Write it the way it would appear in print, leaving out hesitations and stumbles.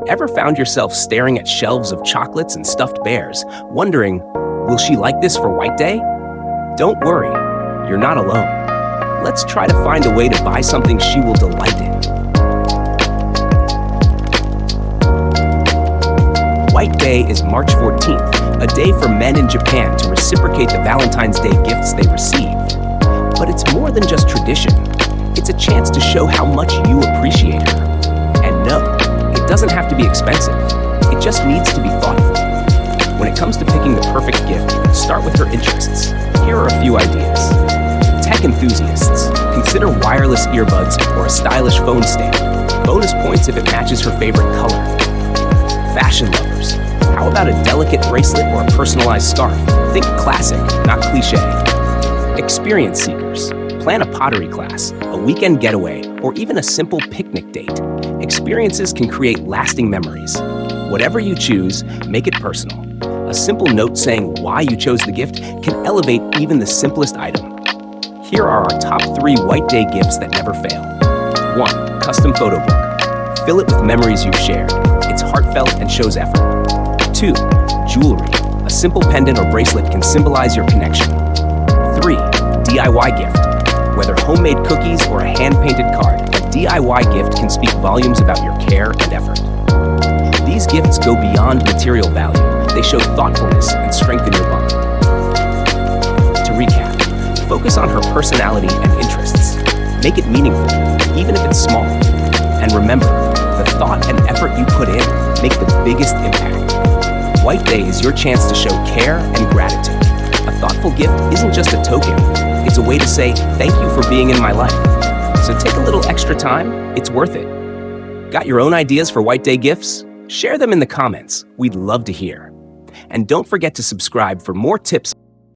Ever found yourself staring at shelves of chocolates and stuffed bears, wondering, will she like this for White Day? Don't worry, you're not alone. Let's try to find a way to buy something she will delight in. White Day is March 14th, a day for men in Japan to reciprocate the Valentine's Day gifts they received. But it's more than just tradition. It's a chance to show how much you appreciate her. And no, it doesn't have to be expensive. It just needs to be thoughtful. When it comes to picking the perfect gift, start with her interests. Here are a few ideas. Tech enthusiasts, consider wireless earbuds or a stylish phone stand. Bonus points if it matches her favorite color. Fashion lovers, how about a delicate bracelet or a personalized scarf? Think classic, not cliche. Experience seekers, plan a pottery class, a weekend getaway, or even a simple picnic date. Experiences can create lasting memories. Whatever you choose, make it personal. A simple note saying why you chose the gift can elevate even the simplest item. Here are our top 3 White Day gifts that never fail. 1. Custom photo book. Fill it with memories you've shared. It's heartfelt and shows effort. 2. Jewelry. A simple pendant or bracelet can symbolize your connection. 3. DIY gift. Whether homemade cookies or a hand-painted card, a DIY gift can speak volumes about your care and effort. These gifts go beyond material value. They show thoughtfulness and strengthen your bond. To recap, focus on her personality and interests. Make it meaningful, even if it's small. And remember, the thought and effort you put in make the biggest impact. White Day is your chance to show care and gratitude. A thoughtful gift isn't just a token. It's a way to say, thank you for being in my life. So take a little extra time. It's worth it. Got your own ideas for White Day gifts? Share them in the comments. We'd love to hear. And don't forget to subscribe for more tips